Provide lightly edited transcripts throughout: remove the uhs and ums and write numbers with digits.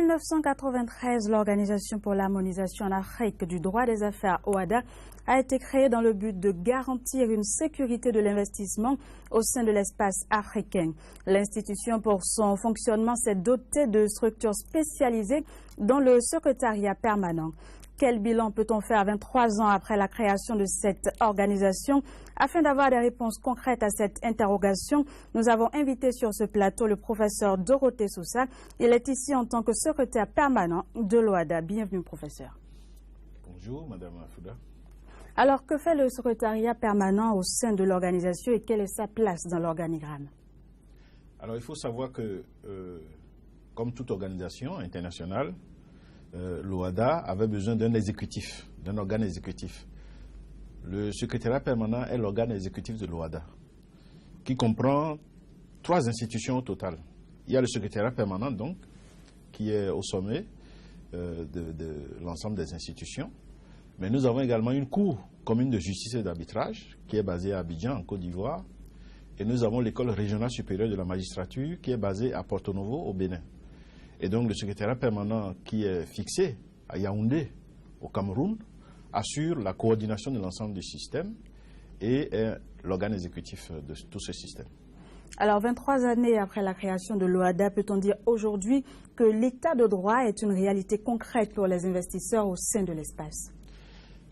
1993, l'Organisation pour l'harmonisation en Afrique du droit des affaires, OHADA, a été créée dans le but de garantir une sécurité de l'investissement au sein de l'espace africain. L'institution, pour son fonctionnement, s'est dotée de structures spécialisées dans le secrétariat permanent. Quel bilan peut-on faire 23 ans après la création de cette organisation? Afin d'avoir des réponses concrètes à cette interrogation, nous avons invité sur ce plateau le professeur Dorothée Sousa. Il est ici en tant que secrétaire permanent de l'OHADA. Bienvenue, professeur. Bonjour, Madame Afouda. Alors, que fait le secrétariat permanent au sein de l'organisation et quelle est sa place dans l'organigramme? Alors, il faut savoir que, comme toute organisation internationale, l'OHADA avait besoin d'un exécutif, d'un organe exécutif. Le secrétariat permanent est l'organe exécutif de l'OHADA, qui comprend 3 institutions au total. Il y a le secrétariat permanent, donc, qui est au sommet de l'ensemble des institutions. Mais nous avons également une cour commune de justice et d'arbitrage, qui est basée à Abidjan, en Côte d'Ivoire. Et nous avons l'école régionale supérieure de la magistrature, qui est basée à Porto Novo, au Bénin. Et donc le secrétariat permanent qui est fixé à Yaoundé, au Cameroun, assure la coordination de l'ensemble du système et est l'organe exécutif de tout ce système. Alors, 23 années après la création de l'OHADA, peut-on dire aujourd'hui que l'état de droit est une réalité concrète pour les investisseurs au sein de l'espace?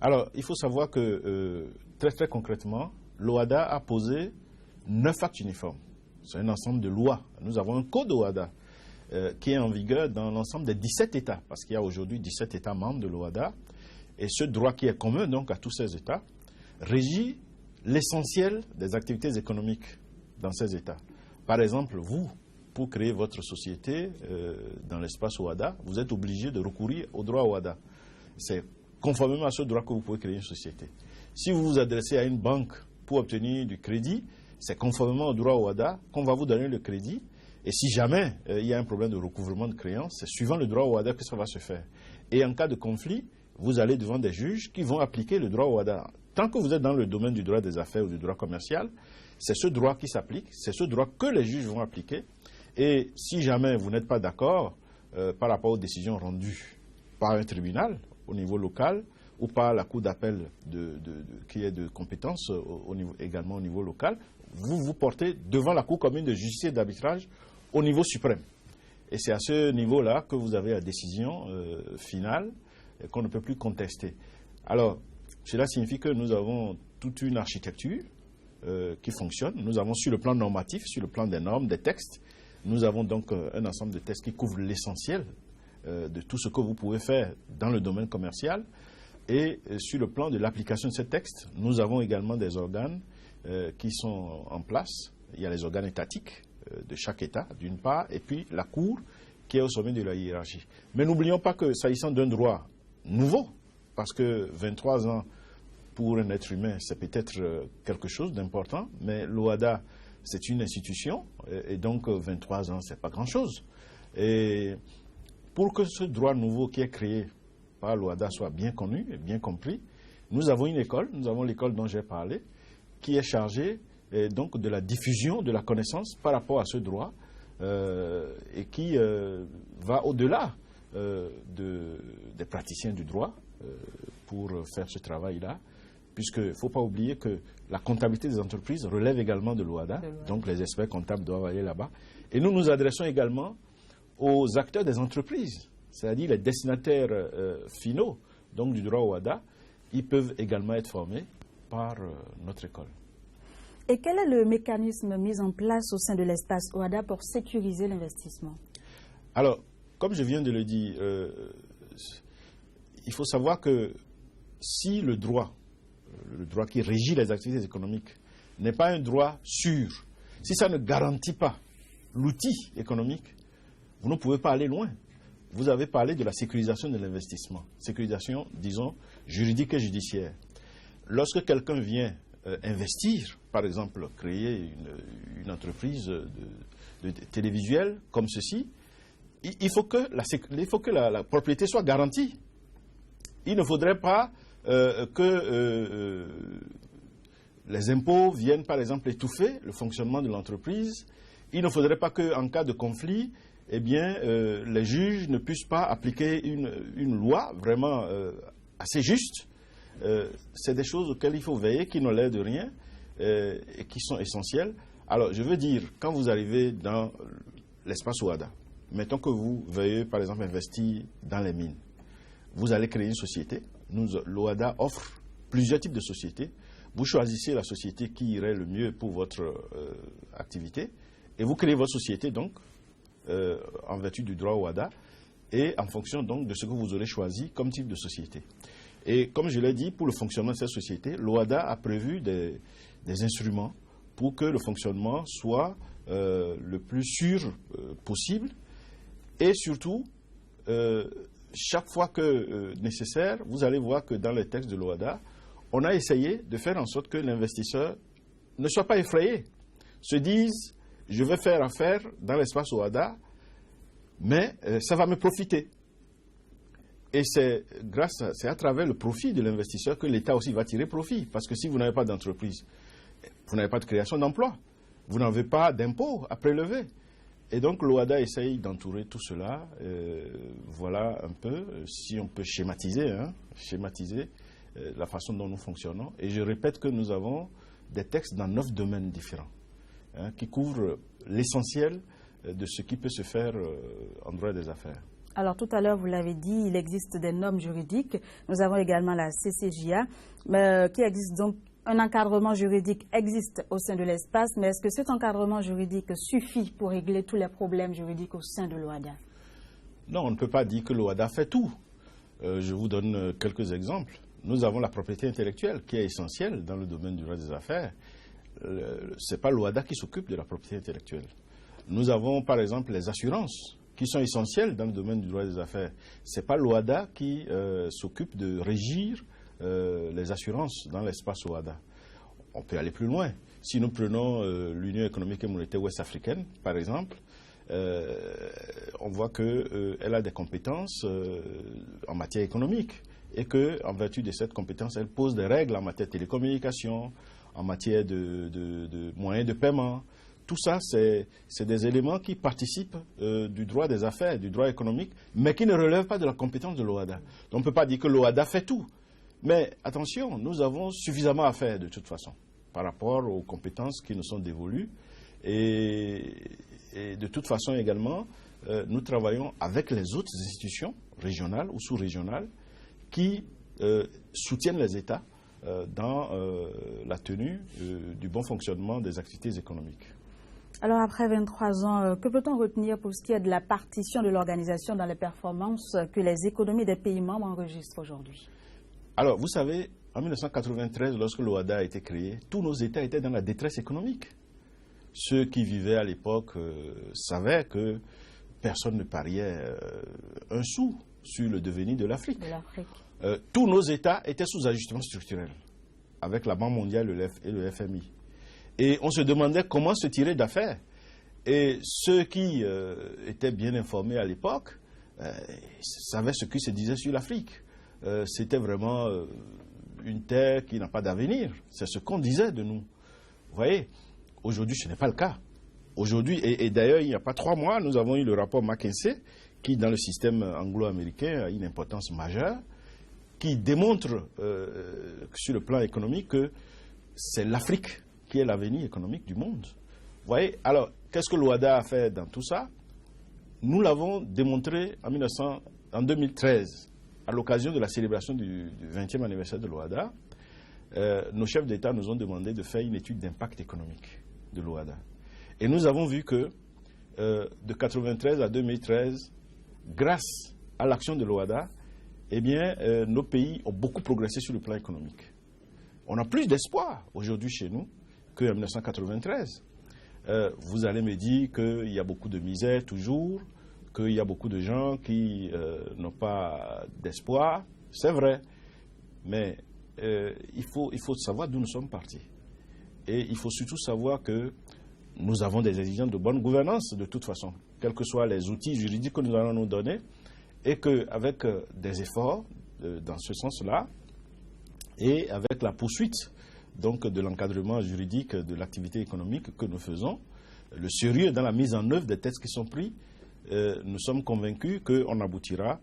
Alors, il faut savoir que très concrètement, l'OHADA a posé 9 actes uniformes. C'est un ensemble de lois. Nous avons un code OHADA qui est en vigueur dans l'ensemble des 17 États, parce qu'il y a aujourd'hui 17 États membres de l'OHADA, et ce droit qui est commun donc à tous ces États régit l'essentiel des activités économiques dans ces États. Par exemple, vous, pour créer votre société dans l'espace OHADA, vous êtes obligé de recourir au droit OHADA. C'est conformément à ce droit que vous pouvez créer une société. Si vous vous adressez à une banque pour obtenir du crédit, c'est conformément au droit OHADA qu'on va vous donner le crédit. Et si jamais il y a un problème de recouvrement de créances, c'est suivant le droit OHADA que ça va se faire. Et en cas de conflit, vous allez devant des juges qui vont appliquer le droit OHADA. Tant que vous êtes dans le domaine du droit des affaires ou du droit commercial, c'est ce droit qui s'applique, c'est ce droit que les juges vont appliquer. Et si jamais vous n'êtes pas d'accord par rapport aux décisions rendues par un tribunal au niveau local ou par la cour d'appel qui est de compétence également au niveau local, vous vous portez devant la cour commune de justice et d'arbitrage au niveau suprême. Et c'est à ce niveau-là que vous avez la décision finale qu'on ne peut plus contester. Alors, cela signifie que nous avons toute une architecture qui fonctionne. Nous avons sur le plan normatif, sur le plan des normes, des textes, nous avons donc un ensemble de textes qui couvrent l'essentiel de tout ce que vous pouvez faire dans le domaine commercial. Et sur le plan de l'application de ces textes, nous avons également des organes qui sont en place. Il y a les organes étatiques de chaque État, d'une part, et puis la Cour qui est au sommet de la hiérarchie. Mais n'oublions pas que, s'agissant d'un droit nouveau, parce que 23 ans pour un être humain, c'est peut-être quelque chose d'important, mais l'OHADA, c'est une institution, et donc 23 ans, c'est pas grand-chose. Et pour que ce droit nouveau qui est créé par l'OHADA soit bien connu et bien compris, nous avons une école, nous avons l'école dont j'ai parlé, qui est chargée donc de la diffusion de la connaissance par rapport à ce droit et qui va au-delà des praticiens du droit pour faire ce travail-là, puisqu'il ne faut pas oublier que la comptabilité des entreprises relève également de l'OHADA, donc les experts comptables doivent aller là-bas. Et nous nous adressons également aux acteurs des entreprises, c'est-à-dire les destinataires finaux donc du droit OHADA, ils peuvent également être formés par notre école. Et quel est le mécanisme mis en place au sein de l'espace OHADA pour sécuriser l'investissement? Alors, comme je viens de le dire, il faut savoir que si le droit qui régit les activités économiques n'est pas un droit sûr, si ça ne garantit pas l'outil économique, vous ne pouvez pas aller loin. Vous avez parlé de la sécurisation de l'investissement, sécurisation, disons, juridique et judiciaire. Lorsque quelqu'un vient investir, par exemple, créer une entreprise de télévisuel comme ceci, il faut que la propriété soit garantie. Il ne faudrait pas que les impôts viennent, par exemple, étouffer le fonctionnement de l'entreprise. Il ne faudrait pas qu'en cas de conflit, eh bien, les juges ne puissent pas appliquer une loi vraiment assez juste. C'est des choses auxquelles il faut veiller, qui n'ont l'air de rien et qui sont essentielles. Alors, je veux dire, quand vous arrivez dans l'espace OHADA, mettons que vous veuillez, par exemple, investir dans les mines. Vous allez créer une société. L'OHADA offre plusieurs types de sociétés. Vous choisissez la société qui irait le mieux pour votre activité et vous créez votre société, donc, en vertu du droit OHADA et en fonction, donc, de ce que vous aurez choisi comme type de société. Et comme je l'ai dit, pour le fonctionnement de cette société, l'OHADA a prévu des instruments pour que le fonctionnement soit le plus sûr possible. Et surtout, chaque fois que nécessaire, vous allez voir que dans les textes de l'OHADA, on a essayé de faire en sorte que l'investisseur ne soit pas effrayé, se dise, je vais faire affaire dans l'espace OHADA, mais ça va me profiter. Et c'est à travers le profit de l'investisseur que l'État aussi va tirer profit. Parce que si vous n'avez pas d'entreprise, vous n'avez pas de création d'emplois, vous n'avez pas d'impôts à prélever. Et donc l'OHADA essaye d'entourer tout cela. Voilà un peu, si on peut schématiser la façon dont nous fonctionnons. Et je répète que nous avons des textes dans 9 domaines différents qui couvrent l'essentiel de ce qui peut se faire en droit des affaires. Alors tout à l'heure, vous l'avez dit, il existe des normes juridiques. Nous avons également la CCJA, qui existe donc. Un encadrement juridique existe au sein de l'espace, mais est-ce que cet encadrement juridique suffit pour régler tous les problèmes juridiques au sein de l'OHADA? Non, on ne peut pas dire que l'OHADA fait tout. Je vous donne quelques exemples. Nous avons la propriété intellectuelle qui est essentielle dans le domaine du droit des affaires. Ce n'est pas l'OHADA qui s'occupe de la propriété intellectuelle. Nous avons par exemple les assurances qui sont essentielles dans le domaine du droit des affaires. Ce n'est pas l'OHADA qui s'occupe de régir les assurances dans l'espace OHADA. On peut aller plus loin. Si nous prenons l'Union économique et monétaire ouest-africaine, par exemple, on voit qu'elle a des compétences en matière économique et qu'en vertu de cette compétence, elle pose des règles en matière de télécommunications, en matière de moyens de paiement. Tout ça, c'est des éléments qui participent du droit des affaires, du droit économique, mais qui ne relèvent pas de la compétence de l'OHADA. Donc on ne peut pas dire que l'OHADA fait tout. Mais attention, nous avons suffisamment à faire de toute façon par rapport aux compétences qui nous sont dévolues. Et de toute façon également, nous travaillons avec les autres institutions régionales ou sous-régionales qui soutiennent les États dans la tenue du bon fonctionnement des activités économiques. Alors après 23 ans, que peut-on retenir pour ce qui est de la partition de l'organisation dans les performances que les économies des pays membres enregistrent aujourd'hui? Alors, vous savez, en 1993, lorsque l'OHADA a été créé, tous nos États étaient dans la détresse économique. Ceux qui vivaient à l'époque savaient que personne ne pariait un sou sur le devenir de l'Afrique. Tous nos États étaient sous ajustement structurel, avec la Banque mondiale et le FMI. Et on se demandait comment se tirer d'affaire. Et ceux qui étaient bien informés à l'époque savaient ce qui se disait sur l'Afrique. C'était vraiment une terre qui n'a pas d'avenir. C'est ce qu'on disait de nous. Vous voyez, aujourd'hui, ce n'est pas le cas. Aujourd'hui, et d'ailleurs, il n'y a pas 3 mois, nous avons eu le rapport McKinsey, qui, dans le système anglo-américain, a une importance majeure, qui démontre, sur le plan économique, que c'est l'Afrique qui est l'avenir économique du monde. Vous voyez, alors, qu'est-ce que l'OHADA a fait dans tout ça? Nous l'avons démontré en 2013. À l'occasion de la célébration du 20e anniversaire de l'OHADA, nos chefs d'État nous ont demandé de faire une étude d'impact économique de l'OHADA. Et nous avons vu que de 1993 à 2013, grâce à l'action de l'OHADA, eh bien, nos pays ont beaucoup progressé sur le plan économique. On a plus d'espoir aujourd'hui chez nous qu'en 1993. Vous allez me dire qu'il y a beaucoup de misère toujours, qu'il y a beaucoup de gens qui n'ont pas d'espoir. C'est vrai, mais il faut savoir d'où nous sommes partis. Et il faut surtout savoir que nous avons des exigences de bonne gouvernance de toute façon, quels que soient les outils juridiques que nous allons nous donner, et qu'avec des efforts dans ce sens-là, et avec la poursuite donc, de l'encadrement juridique de l'activité économique que nous faisons, le sérieux dans la mise en œuvre des textes qui sont pris, nous sommes convaincus qu'on aboutira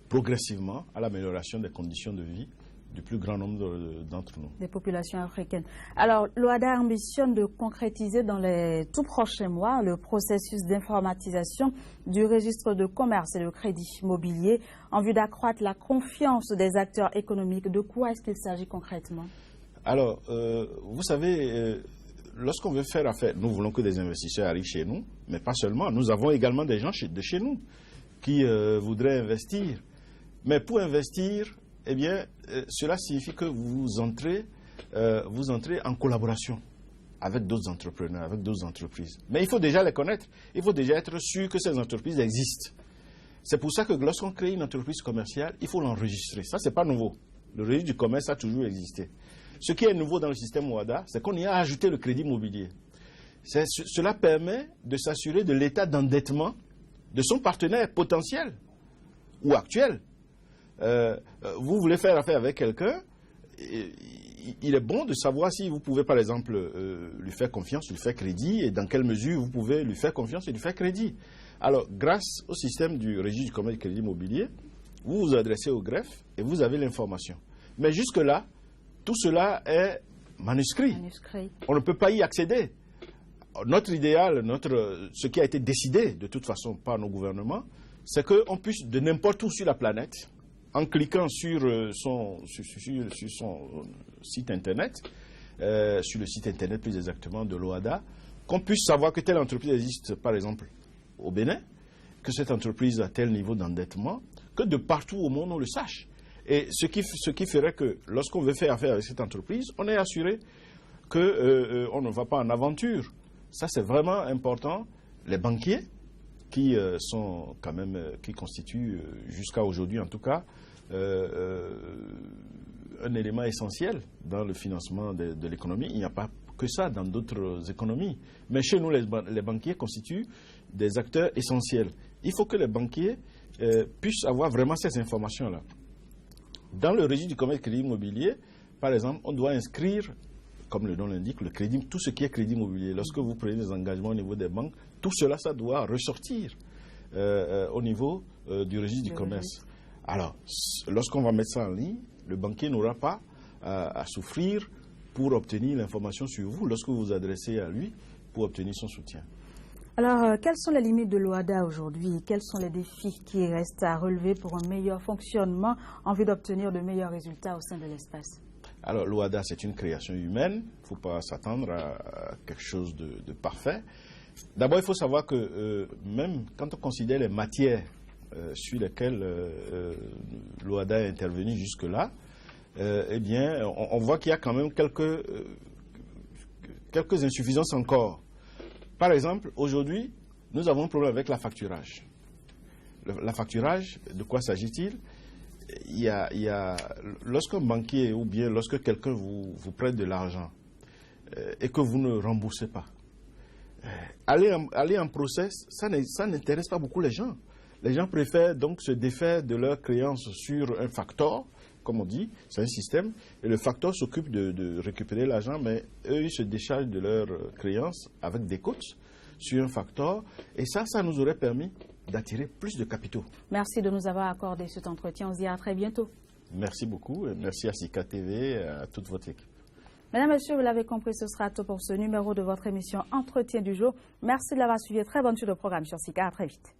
progressivement à l'amélioration des conditions de vie du plus grand nombre d'entre nous. Des populations africaines. Alors, l'OHADA ambitionne de concrétiser dans les tout prochains mois le processus d'informatisation du registre de commerce et de crédit immobilier en vue d'accroître la confiance des acteurs économiques. De quoi est-ce qu'il s'agit concrètement? Alors, vous savez, lorsqu'on veut faire affaire, nous voulons que des investisseurs arrivent chez nous, mais pas seulement. Nous avons également des gens de chez nous qui voudraient investir. Mais pour investir, eh bien, cela signifie que vous entrez en collaboration avec d'autres entrepreneurs, avec d'autres entreprises. Mais il faut déjà les connaître. Il faut déjà être sûr que ces entreprises existent. C'est pour ça que lorsqu'on crée une entreprise commerciale, il faut l'enregistrer. Ça, ce n'est pas nouveau. Le registre du commerce a toujours existé. Ce qui est nouveau dans le système OHADA, c'est qu'on y a ajouté le crédit immobilier. Cela permet de s'assurer de l'état d'endettement de son partenaire potentiel ou actuel. Vous voulez faire affaire avec quelqu'un, il est bon de savoir si vous pouvez, par exemple, lui faire confiance, lui faire crédit, et dans quelle mesure vous pouvez lui faire confiance et lui faire crédit. Alors, grâce au système du registre du commerce et crédit immobilier, vous vous adressez au greffe et vous avez l'information. Mais jusque-là, tout cela est manuscrit. On ne peut pas y accéder. Notre idéal, ce qui a été décidé de toute façon par nos gouvernements, c'est qu'on puisse, de n'importe où sur la planète, en cliquant sur son site internet, sur le site internet plus exactement de l'OHADA, qu'on puisse savoir que telle entreprise existe, par exemple, au Bénin, que cette entreprise a tel niveau d'endettement, que de partout au monde on le sache. Et ce qui ferait que lorsqu'on veut faire affaire avec cette entreprise, on est assuré qu'on ne va pas en aventure. Ça, c'est vraiment important. Les banquiers, qui sont quand même, qui constituent jusqu'à aujourd'hui en tout cas un élément essentiel dans le financement de l'économie. Il n'y a pas que ça dans d'autres économies. Mais chez nous, les banquiers constituent des acteurs essentiels. Il faut que les banquiers puissent avoir vraiment ces informations-là. Dans le registre du commerce et crédit immobilier, par exemple, on doit inscrire, comme le nom l'indique, le crédit, tout ce qui est crédit immobilier. Lorsque vous prenez des engagements au niveau des banques, tout cela, ça doit ressortir au niveau du registre du commerce. Alors, lorsqu'on va mettre ça en ligne, le banquier n'aura pas à souffrir pour obtenir l'information sur vous lorsque vous vous adressez à lui pour obtenir son soutien. Alors, quelles sont les limites de l'OHADA aujourd'hui? Quels sont les défis qui restent à relever pour un meilleur fonctionnement en vue d'obtenir de meilleurs résultats au sein de l'espace? Alors, l'OHADA, c'est une création humaine. Il ne faut pas s'attendre à quelque chose de parfait. D'abord, il faut savoir que même quand on considère les matières sur lesquelles l'OHADA est intervenu jusque-là, eh bien, on voit qu'il y a quand même quelques insuffisances encore. Par exemple, aujourd'hui, nous avons un problème avec l'affacturage. L'affacturage, de quoi s'agit-il? Lorsqu'un banquier ou bien lorsque quelqu'un vous prête de l'argent et que vous ne remboursez pas, aller en procès, ça n'intéresse pas beaucoup les gens. Les gens préfèrent donc se défaire de leurs créances sur un facteur, comme on dit, c'est un système, et le facteur s'occupe de récupérer l'argent, mais eux, ils se déchargent de leurs créances avec des cotes sur un facteur, et ça nous aurait permis d'attirer plus de capitaux. Merci de nous avoir accordé cet entretien. On se dit à très bientôt. Merci beaucoup, et merci à Sika TV et à toute votre équipe. Mesdames, Messieurs, vous l'avez compris, ce sera tout pour ce numéro de votre émission Entretien du jour. Merci de l'avoir suivi. Très bonne suite au programme sur Sika. À très vite.